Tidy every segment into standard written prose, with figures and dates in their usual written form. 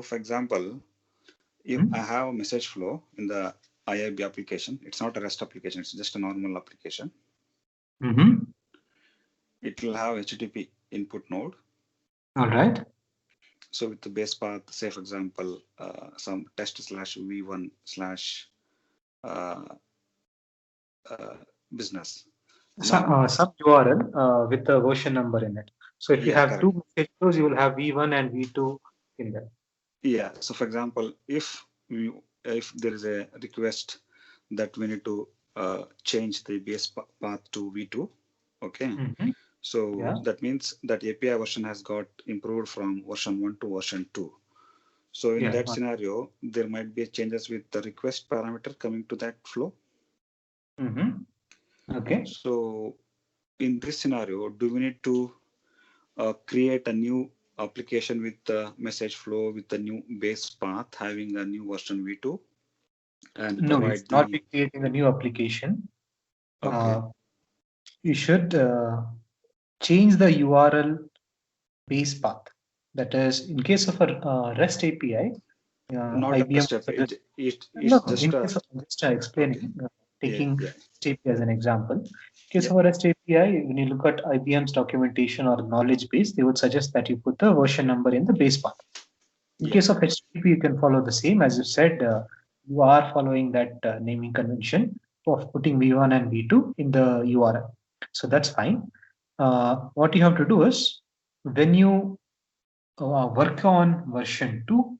for example, if I have a message flow in the IIB application, it's not a REST application, it's just a normal application. It will have HTTP input node. All right. So with the base path, say for example, some test/v1/ business. Some URL with the version number in it. So if you have correct. 2 message flows, you will have V1 and V2 in there. Yeah. So for example, if there is a request that we need to change the base path to V2, okay. So that means that API version has got improved from version 1 to version 2. So in that scenario, there might be changes with the request parameter coming to that flow. Okay. So in this scenario, do we need to create a new application with the message flow with the new base path having a new version V2? And no, it's not be creating a new application. Okay. You should change the URL base path. That is, in case of a REST API, not IBM. REST API. It's just explaining, taking REST API as an example. In case of a REST API, when you look at IBM's documentation or knowledge base, they would suggest that you put the version number in the base path. In case of HTTP, you can follow the same. As you said, you are following that naming convention of putting V1 and V2 in the URL. So that's fine. What you have to do is, when you work on version 2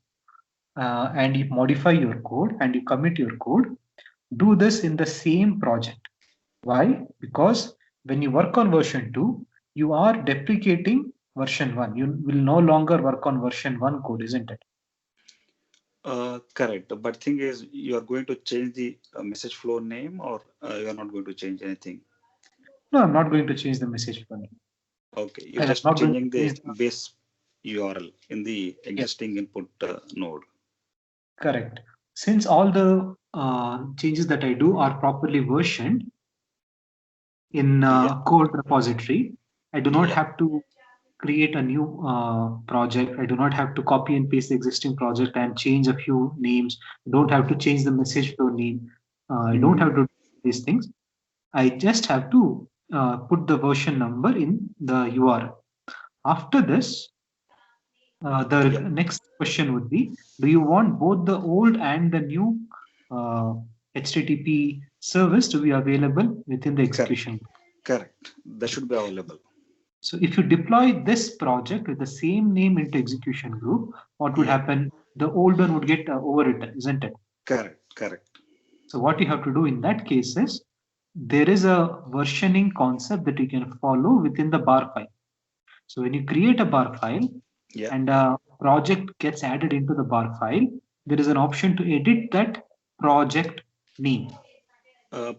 and you modify your code and you commit your code, do this in the same project. Why? Because when you work on version 2, you are deprecating version 1. You will no longer work on version 1 code, isn't it? Correct. But thing is, you are going to change the message flow name, or you are not going to change anything? No, I'm not going to change the message flow name. Okay, you're just changing the base URL in the existing input node. Correct. Since all the changes that I do are properly versioned in code repository, I do not have to create a new project. I do not have to copy and paste the existing project and change a few names. I don't have to change the message flow name. I don't have to do these things. I just have to put the version number in the URL. After this, the next question would be, do you want both the old and the new HTTP service to be available within the execution? Correct. That should be available. So if you deploy this project with the same name into execution group, what would happen? The old one would get overwritten, isn't it? Correct. So what you have to do in that case is, there is a versioning concept that you can follow within the bar file. So when you create a bar file and a project gets added into the bar file, there is an option to edit that project name.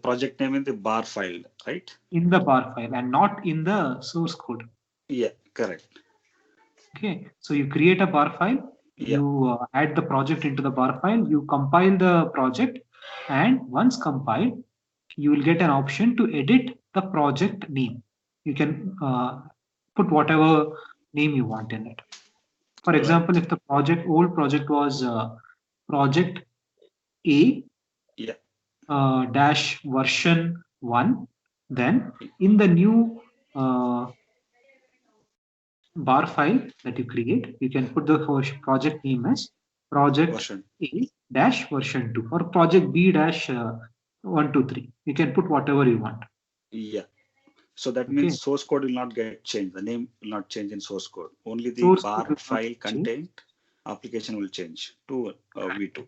Project name in the bar file, right? In the bar file and not in the source code. Yeah, correct. Okay, so you create a bar file, you add the project into the bar file, you compile the project, and once compiled, you will get an option to edit the project name. You can put whatever name you want in it. For example, if the old project was project A dash version 1, then in the new bar file that you create, you can put the project name as project A dash version 2 or project B dash 123. You can put whatever you want. Yeah. So that means source code will not get changed. The name will not change in source code. Only the bar file content application will change to V2.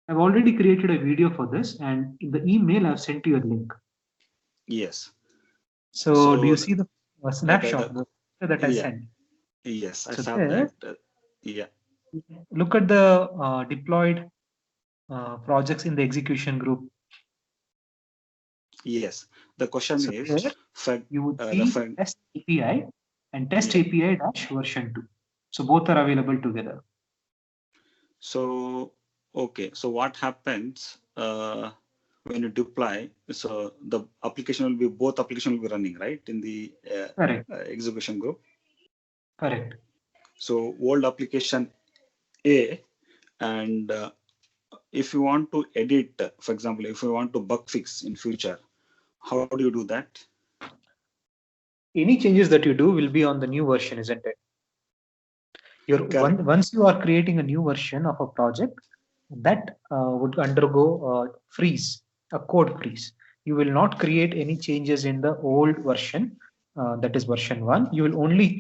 I've already created a video for this, and in the email I've sent you a link. Yes. So do you see the snapshot that I sent? Yes, I saw that. Look at the deployed projects in the execution group. Yes. The question is, you would see test API and test API dash version 2. So both are available together. So, okay. So what happens when you deploy? So the application will be, both application will be running, right? In the execution group. Correct. So old application A, and if you want to edit, for example, if you want to bug fix in future, how do you do that? Any changes that you do will be on the new version, isn't it? Once you are creating a new version of a project, that would undergo freeze, a code freeze. You will not create any changes in the old version, that is version 1. You will only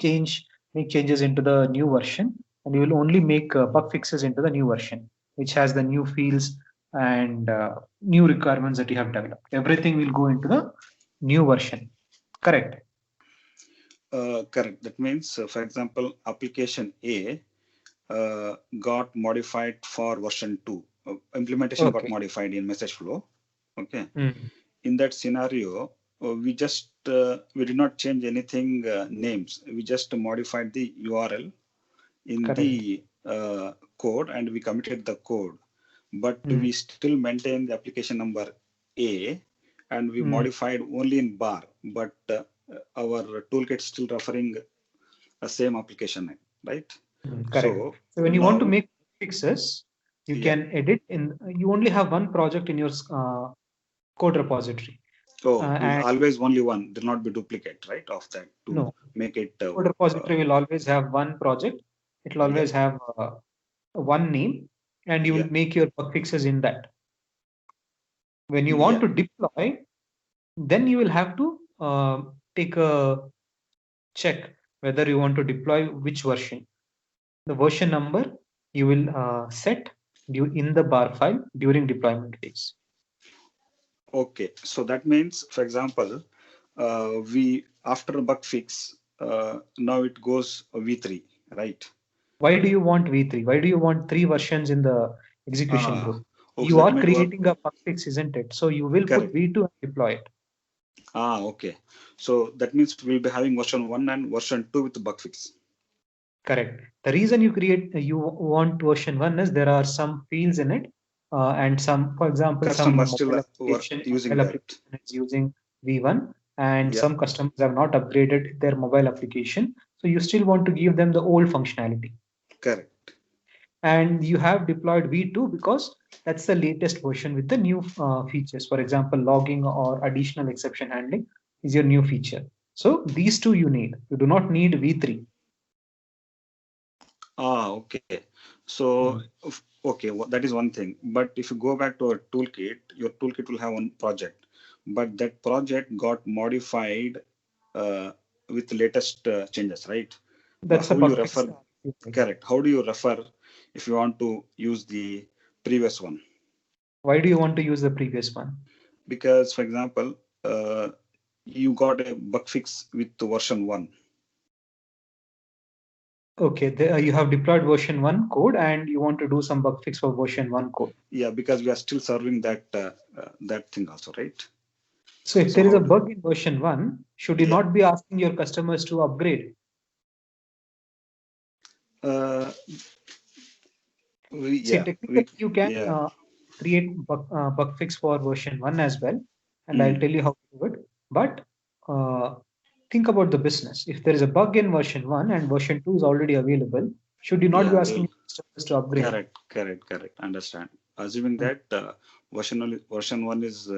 make changes into the new version, and you will only make bug fixes into the new version, which has the new fields and new requirements that you have developed. Everything will go into the new version. Correct. Correct. That means, for example, application A got modified for version 2. Implementation got modified in message flow. Okay. In that scenario, we did not change anything names. We just modified the URL in the code, and we committed the code. But we still maintain the application number A, and we modified only in bar. But our toolkit still referring the same application name, right? Correct. So when you want to make fixes, you can edit you only have one project in your code repository. Always only one, there not be duplicate, right? Of that to make it. Code repository will always have one project. It will always have one name, and you will make your bug fixes in that. When you want to deploy, then you will have to take a check whether you want to deploy which version. The version number you will set in the bar file during deployment phase. Okay, so that means, for example, we after a bug fix, now it goes V3, right? Why do you want V3? Why do you want 3 versions in the execution group? Okay, you are creating a bug fix, isn't it? So you will put V2 and deploy it. Okay. So that means we'll be having version 1 and version 2 with the bug fix. Correct. The reason you want version 1 is there are some fields in it, and some, for example, customers still using is using V1, and some customers have not upgraded their mobile application. So you still want to give them the old functionality. Correct. And you have deployed V2 because that's the latest version with the new features. For example, logging or additional exception handling is your new feature. So these two you need. You do not need V3. Okay. So, okay, that is one thing. But if you go back to a toolkit, your toolkit will have one project, but that project got modified with latest changes, right? That's how you refer. Correct. How do you refer if you want to use the previous one? Why do you want to use the previous one? Because, for example, you got a bug fix with the version 1. Okay, you have deployed version 1 code and you want to do some bug fix for version 1 code. Yeah, because we are still serving that that thing also, right? So if there is a bug in version 1, should you not be asking your customers to upgrade? See, technically you can create bug fix for version 1 as well, and I'll tell you how to do it. But think about the business. If there is a bug in version 1 and version 2 is already available, should you not be asking customers to upgrade? Correct. Understand. Assuming that version 1 is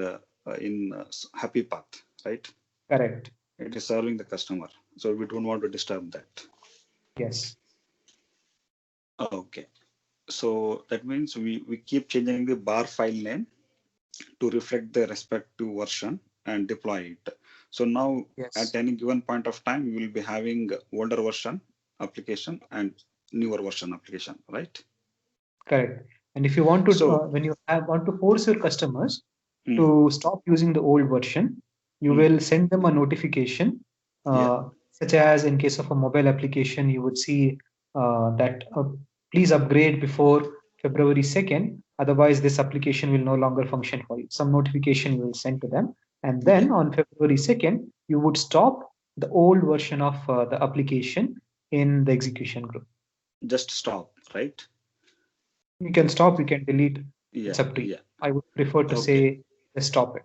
in happy path, right? Correct. It is serving the customer, so we don't want to disturb that. Yes. Okay. So that means we keep changing the bar file name to reflect the respective version and deploy it. So now at any given point of time, we will be having older version application and newer version application, right? Correct. And if you want to, when you want to force your customers to stop using the old version, you will send them a notification, such as in case of a mobile application, you would see that please upgrade before February 2nd. Otherwise, this application will no longer function for you. Some notification you will send to them. And then on February 2nd, you would stop the old version of the application in the execution group. Just stop, right? You can stop, you can delete. It's up to you. I would prefer to say just stop it.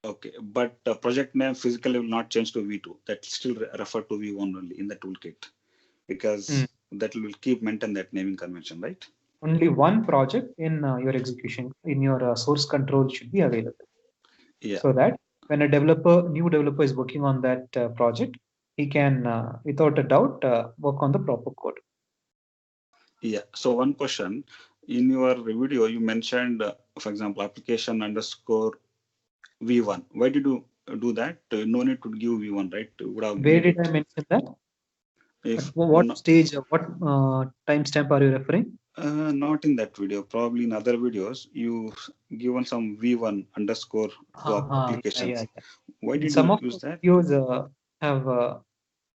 Okay, but project name physically will not change to V2. That still refer to V1 only in the toolkit, because that will keep maintain that naming convention, right? Only one project in your execution, in your source control should be available. Yeah. So that when a new developer is working on that project, he can, without a doubt, work on the proper code. Yeah. So one question, in your video, you mentioned, for example, application underscore v1. Why did you do that? No need to give v1, right? Where did I mention that? If At what stage, what timestamp are you referring? Not in that video. Probably in other videos, you given some v1 underscore to applications. Yeah. Why did Some you of use that? videos have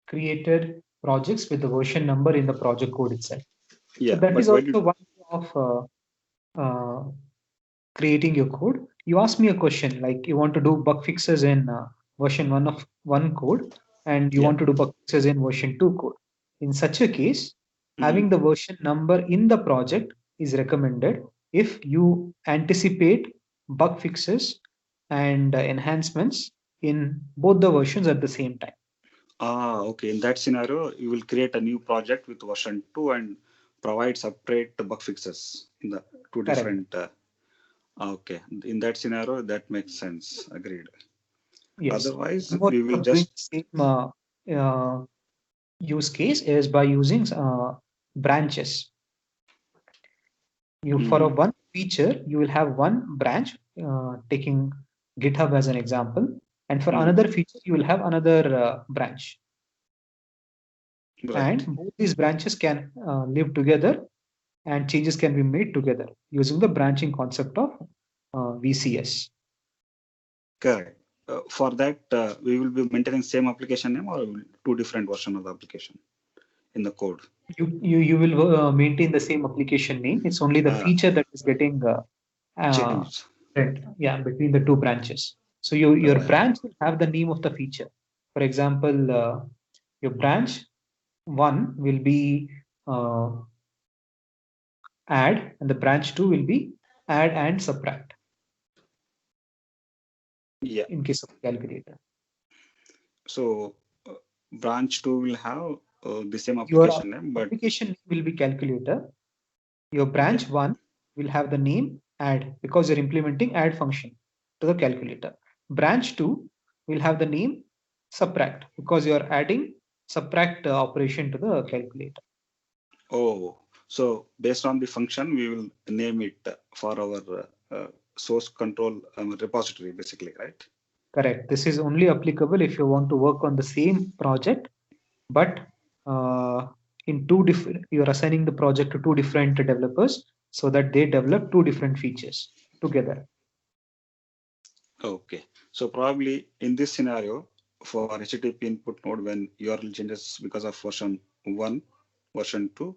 created projects with the version number in the project code itself. Yeah, so that but is also one way of creating your code. You ask me a question like you want to do bug fixes in version 1 of one code, and you want to do bug fixes in version 2 code. In such a case, having the version number in the project is recommended if you anticipate bug fixes and enhancements in both the versions at the same time. Okay. In that scenario, you will create a new project with version 2 and provide separate bug fixes in the two different. Okay. In that scenario, that makes sense. Agreed. Yes. Otherwise, we will just same use case is by using branches. For a one feature, you will have one branch, taking GitHub as an example, and for another feature, you will have another branch. Right. And both these branches can live together, and changes can be made together using the branching concept of VCS. Correct. For that, we will be maintaining same application name or two different versions of the application in the code. You will maintain the same application name. It's only the feature that is getting changed. Yeah, between the two branches. So your branch will have the name of the feature. For example, your branch 1 will be add, and the branch 2 will be add and subtract. Yeah. In case of calculator. So branch 2 will have the same application name, but application will be calculator. Your branch 1 will have the name add because you're implementing add function to the calculator. Branch 2 will have the name subtract because you're adding subtract operation to the calculator. Oh, so based on the function, we will name it for our source control repository, basically, right? Correct. This is only applicable if you want to work on the same project, but in two different, you're assigning the project to two different developers so that they develop two different features together. Okay. So probably in this scenario, for HTTP input node, when URL changes because of version 1, version 2,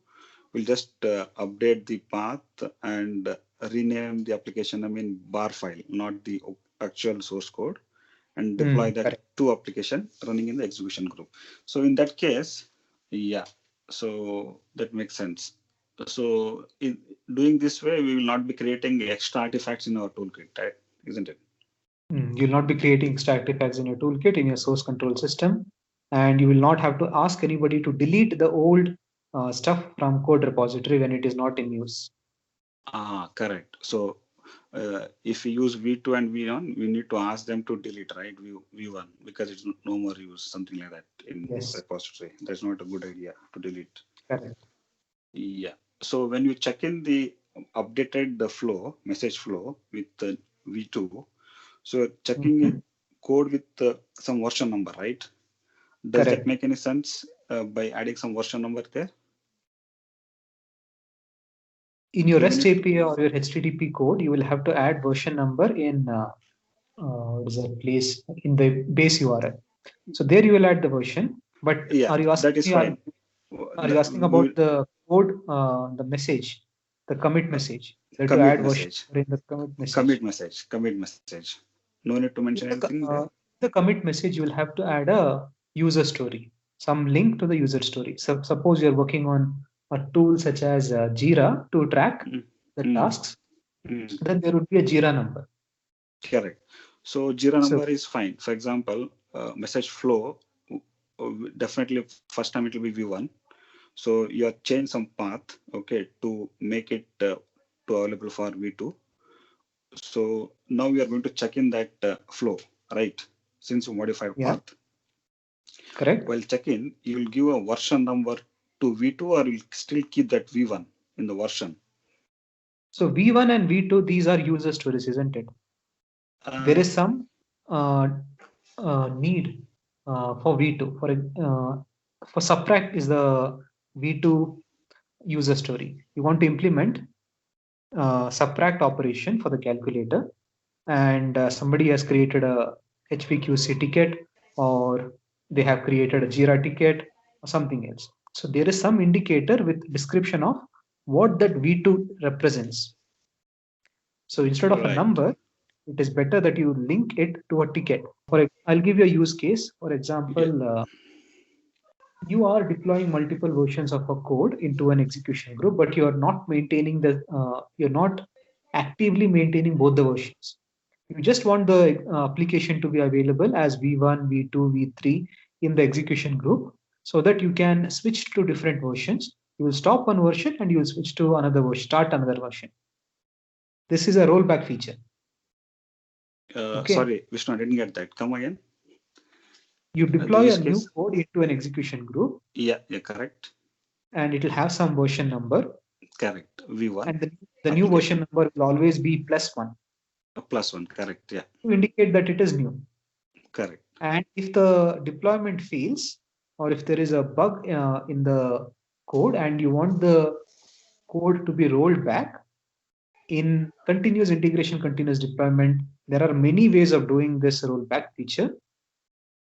we'll just update the path and rename the application, bar file, not the actual source code, and deploy that to application running in the execution group. So in that case, yeah, so that makes sense. So in doing this way, we will not be creating extra artifacts in our toolkit, right? Isn't it? You'll not be creating extra artifacts in your toolkit, in your source control system, and you will not have to ask anybody to delete the old stuff from code repository when it is not in use. Correct. So if we use V2 and V1, we need to ask them to delete, right? V1 because it's no more use, something like that in repository. That's not a good idea to delete. Correct. Yeah. So when you check in the updated the flow, message flow with the V2, so checking in code with some version number, right? Does that make any sense by adding some version number there? In your REST API or your HTTP code, you will have to add version number in what is that place in the base URL. So there you will add the version. But are you asking? That is fine. Are you asking about the code, the message, the commit message? Commit message. In the commit message. Commit message. Commit message. No need to mention anything there. The commit message, you will have to add a user story, some link to the user story. So suppose you're working on a tool such as Jira to track the tasks, then there would be a Jira number. Correct. So Jira number is fine. For example, message flow, definitely first time it will be V1. So you have changed some path, okay, to make it to available for V2. So now we are going to check in that flow, right? Since you modified path. Correct. While checking, you will give a version number to V2, or you'll still keep that V1 in the version. So V1 and V2, these are user stories, isn't it? There is some need for V2. For subtract is the V2 user story. You want to implement subtract operation for the calculator, and somebody has created a HPQC ticket, or they have created a Jira ticket or something else. So there is some indicator with description of what that V2 represents. So instead of a number, it is better that you link it to a ticket. I'll give you a use case. For example, you are deploying multiple versions of a code into an execution group, but you are not maintaining you're not actively maintaining both the versions. You just want the application to be available as V1, V2, V3 in the execution group, so that you can switch to different versions. You will stop one version and you will switch to another version, start another version. This is a rollback feature. Okay. Sorry, Vishnu, I didn't get that. Come again. You deploy a new code into an execution group. Yeah, correct. And it will have some version number. Correct. V1. And the new version number will always be +1. +1, correct. Yeah. To indicate that it is new. Correct. And if the deployment fails, or if there is a bug in the code and you want the code to be rolled back, in continuous integration, continuous deployment, there are many ways of doing this rollback feature.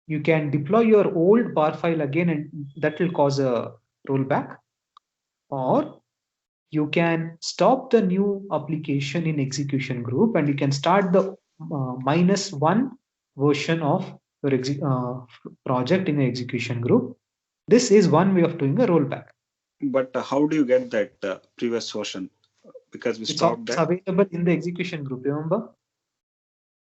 You can deploy your old bar file again, and that will cause a rollback. Or you can stop the new application in execution group, and you can start the -1 version of your project in the execution group. This is one way of doing a rollback. But how do you get that previous version? Because we stopped that. It's available in the execution group, remember?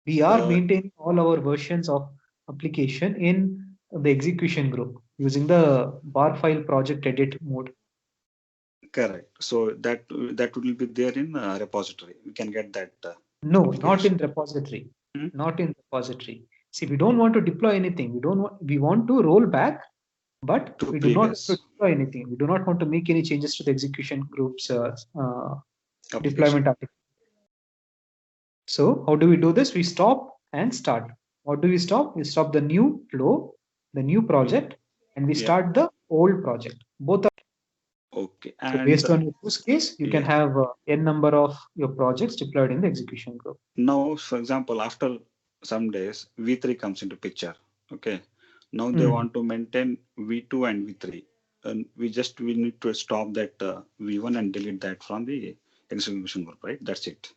We are maintaining all our versions of application in the execution group using the bar file project edit mode. Correct. So that will be there in repository. We can get that. No, not in repository. Not in repository. See, we don't want to deploy anything. We want to roll back, but we do not want to deploy anything. We do not want to make any changes to the execution group's deployment application. So how do we do this? We stop and start. What do we stop? We stop the new flow, the new project, and we start the old project. Both are okay. So based on your use case, you can have n number of your projects deployed in the execution group. Now, for example, after some days, V3 comes into picture. Okay. Now they want to maintain V2 and V3. And we need to stop that V1 and delete that from the execution group, right? That's it.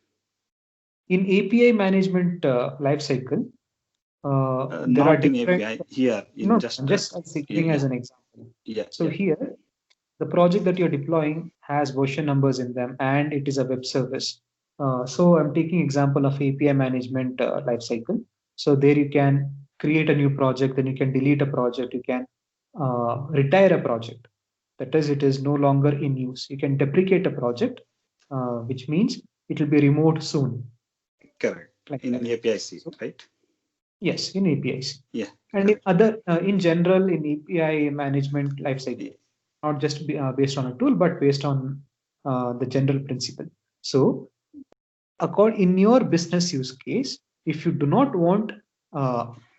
In API management lifecycle, there are different API here. I'm just giving as an example. So here, the project that you're deploying has version numbers in them, and it is a web service. So I'm taking example of API management lifecycle. So there you can create a new project, then you can delete a project, you can retire a project. That is, it is no longer in use. You can deprecate a project, which means it will be removed soon. Correct. Like in API-C, right? Yes, in API-C. Yeah. And in general, in API management lifecycle, not just based on a tool, but based on the general principle. So, in your business use case, if you do not want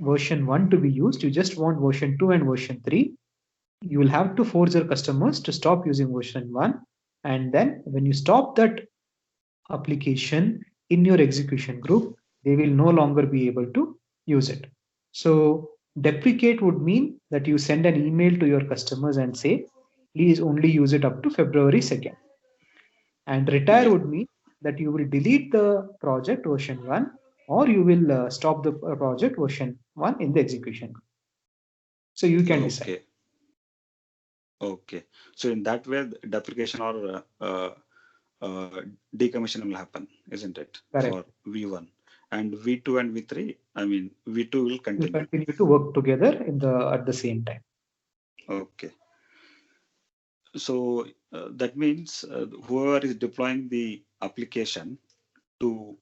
version 1 to be used, you just want version 2 and version 3, you will have to force your customers to stop using version 1. And then when you stop that application in your execution group, they will no longer be able to use it. So deprecate would mean that you send an email to your customers and say, please only use it up to February 2nd. And retire would mean that you will delete the project version 1, or you will stop the project version 1 in the execution. So you can decide. Okay. So in that way, deprecation or decommission will happen, isn't it? Correct. For V1. And V2 and V3, I mean, V2 will continue. Will continue to work together at the same time. Okay. So that means whoever is deploying the application to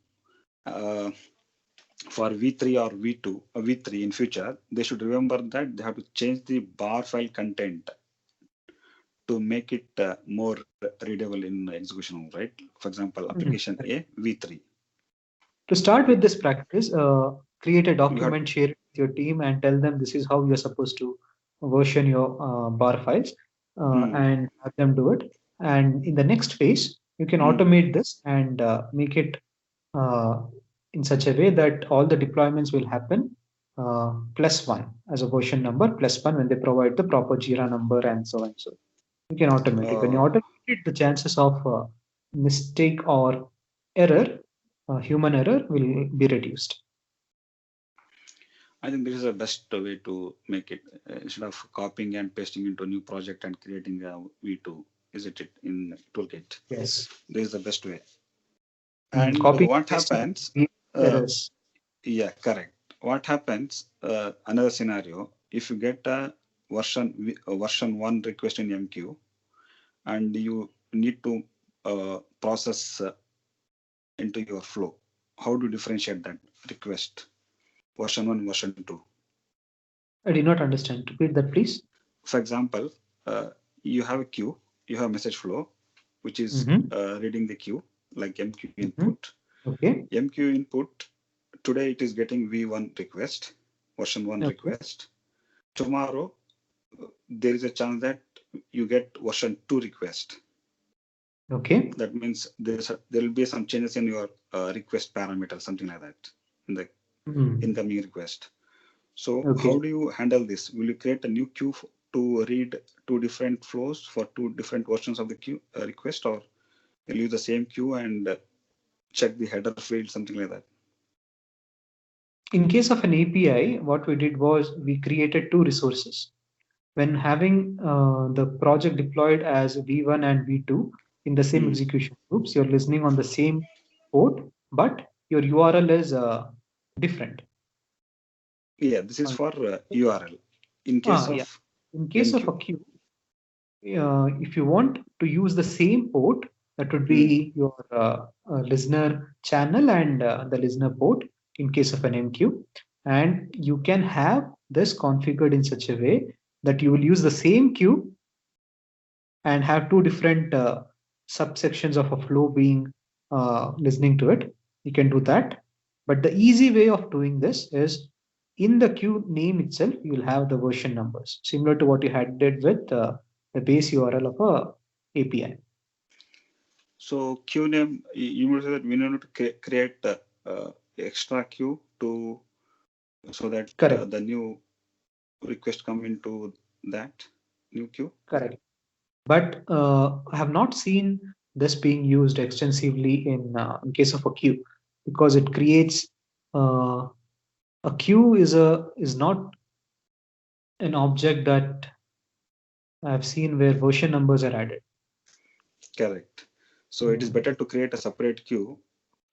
for V3 or V2 or V3 in future, they should remember that they have to change the bar file content to make it more readable in execution, right? For example, application A, V3. To start with this practice, create a document, share it with your team, and tell them this is how you're supposed to version your bar files and have them do it. And in the next phase, you can automate this and make it in such a way that all the deployments will happen +1 as a version number +1 when they provide the proper Jira number and so on. So you can automate it. When you automate it, the chances of mistake or error, human error, will be reduced. I think this is the best way to make it instead of copying and pasting into a new project and creating a V2, isn't it, in Toolkit? Yes. This is the best way. And what happens? Yeah, correct. What happens? Another scenario: if you get a version 1 request in MQ, and you need to process into your flow, how do you differentiate that request? Version 1, version 2. I did not understand. Repeat that, please. For example, you have a queue, you have message flow, which is reading the queue like MQ input. Okay. MQ input, today it is getting V1 request, version 1 request. Tomorrow, there is a chance that you get version 2 request. Okay. That means there will be some changes in your request parameter, something like that, in the incoming request. So how do you handle this? Will you create a new queue to read 2 different flows for 2 different versions of the queue request, or will you use the same queue and check the header field, something like that? In case of an API, what we did was we created 2 resources. When having the project deployed as V1 and V2 in the same execution groups, you're listening on the same port, but your URL is different. Yeah, this is for URL. In case of in case of a queue, if you want to use the same port, that would be your listener channel and the listener port in case of an MQ. And you can have this configured in such a way that you will use the same queue and have 2 different subsections of a flow being listening to it. You can do that. But the easy way of doing this is in the queue name itself, you will have the version numbers, similar to what you had did with the base URL of a API. So queue name, you would say that we need to create extra queue so that the new request come into that new queue. Correct. But I have not seen this being used extensively in case of a queue, because it creates a queue is not an object that I've seen where version numbers are added. Correct. So it is better to create a separate queue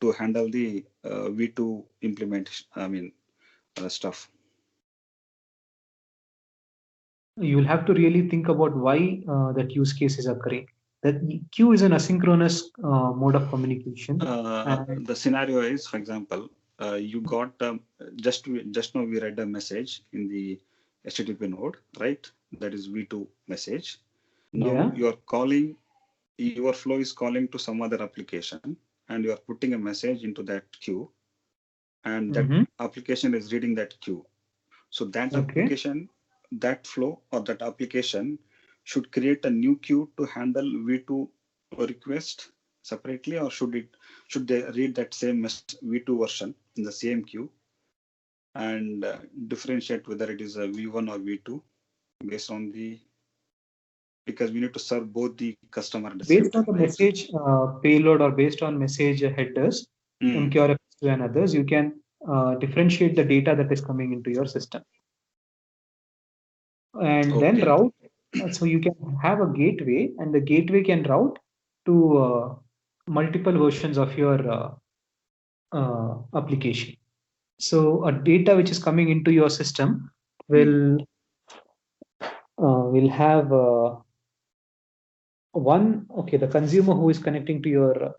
to handle the V2 implementation, stuff. You will have to really think about why that use case is occurring. That queue is an asynchronous mode of communication. The scenario is, for example, you got just now we read a message in the HTTP node, right? That is V2 message. Now you are calling, your flow is calling to some other application, and you are putting a message into that queue, and that application is reading that queue. So that application, that flow or that application should create a new queue to handle V2 request separately, or should they read that same V2 version in the same queue and differentiate whether it is a V1 or V2 based on the, because we need to serve both the customer at the same time. Based on the message payload or based on message headers, MQRF and others, you can differentiate the data that is coming into your system. And then route, so you can have a gateway, and the gateway can route to multiple versions of your application. So a data which is coming into your system will have the consumer who is connecting to your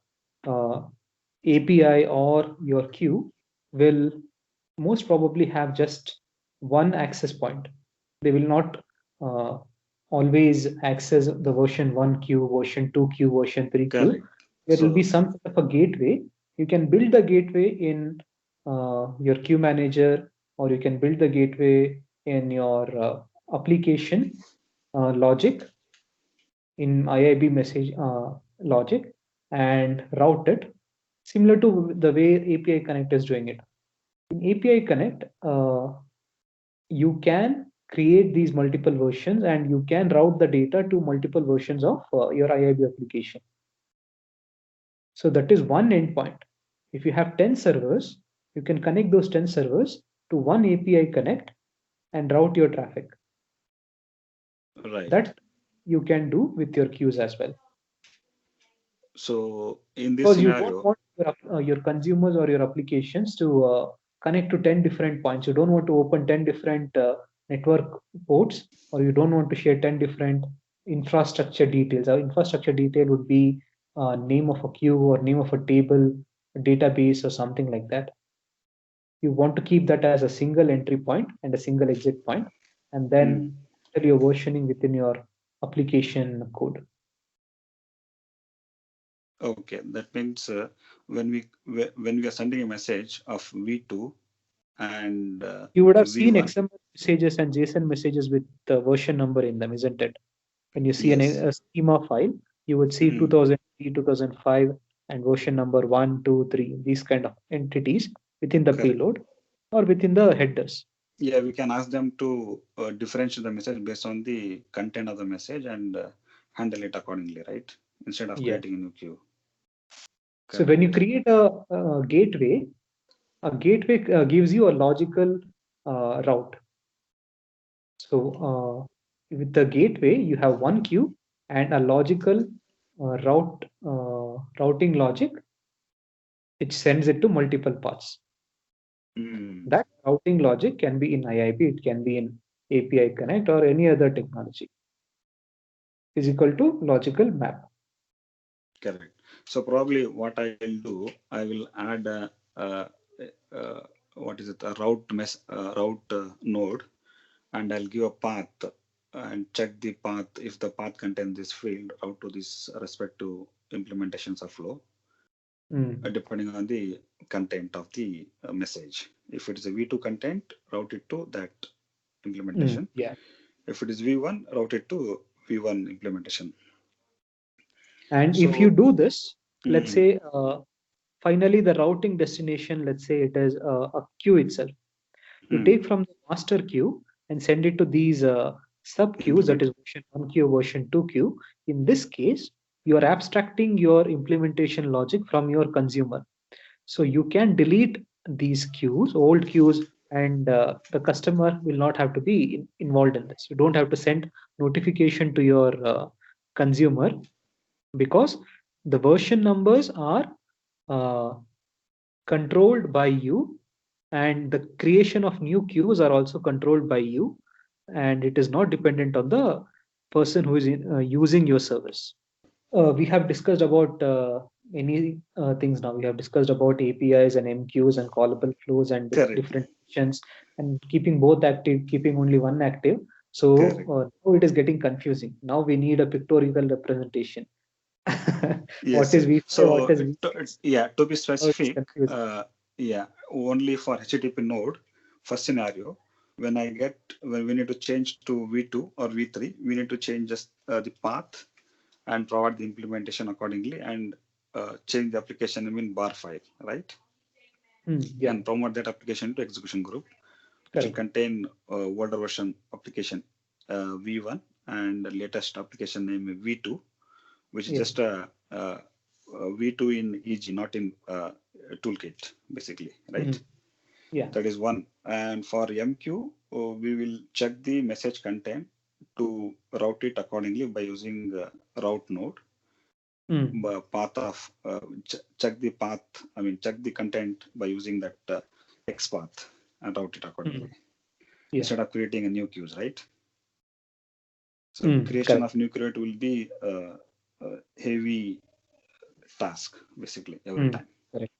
API or your queue will most probably have just one access point. They will not always access the version 1 queue, version 2 queue, version 3 queue. Correct. There will be some sort of a gateway. You can build the gateway in your queue manager, or you can build the gateway in your application logic, in IIB message logic, and route it similar to the way API Connect is doing it. In API Connect, you can create these multiple versions and you can route the data to multiple versions of your IIB application. So that is one endpoint. If you have 10 servers, you can connect those 10 servers to one API Connect and route your traffic. Right. That you can do with your queues as well. So in this because scenario, you don't want your consumers or your applications to connect to 10 different points. You don't want to open 10 different network ports, or you don't want to share 10 different infrastructure details. Our infrastructure detail would be name of a queue or name of a table, a database, or something like that. You want to keep that as a single entry point and a single exit point, and then you're versioning within your application code. Okay, that means when we are sending a message of V2 and you would have V1, seen XML messages and JSON messages with the version number in them, isn't it? When you see a schema file, you would see 2003, 2005, and version number 1, 2, 3, these kind of entities within the payload or within the headers. Yeah, we can ask them to differentiate the message based on the content of the message and handle it accordingly, right? Instead of creating a new queue. So when you create a gateway gives you a logical route. So with the gateway, you have one queue and a logical routing logic, which sends it to multiple paths. That routing logic can be in IIB, it can be in API Connect or any other technology. Is equal to logical map. Correct. So probably what I will do, I will add a route node, and I'll give a path and check the path. If the path contains this field, route to this respective implementations of flow, depending on the content of the message. If it is a V2 content, route it to that implementation. If it is V1, route it to V1 implementation. And if you do this, let's say finally the routing destination, let's say it is a queue itself. You take from the master queue and send it to these sub queues, that is version 1 queue, version 2 queue. In this case, you are abstracting your implementation logic from your consumer. So you can delete these queues, old queues, and the customer will not have to be involved in this. You don't have to send notification to your consumer, because the version numbers are controlled by you, and the creation of new queues are also controlled by you, and it is not dependent on the person who is using your service. We have discussed about many things now. We have discussed about APIs and MQs and callable flows and different functions, and keeping both active, keeping only one active. So now it is getting confusing. Now we need a pictorial representation. What is V5? So what is V6? To be specific, only for HTTP node, first scenario, when we need to change to V2 or V3, we need to change just the path and provide the implementation accordingly, and change the application name in bar file, right? And promote that application to execution group, which will contain older version application V1 and latest application name V2, which is just a V2 in EG, not in toolkit, basically, right? That is one. And for MQ, we will check the message content to route it accordingly by using route node. Path of check the path. Check the content by using that X path and route it accordingly, instead of creating a new queues, right? So creation of new queue will be heavy task basically every time. Correct.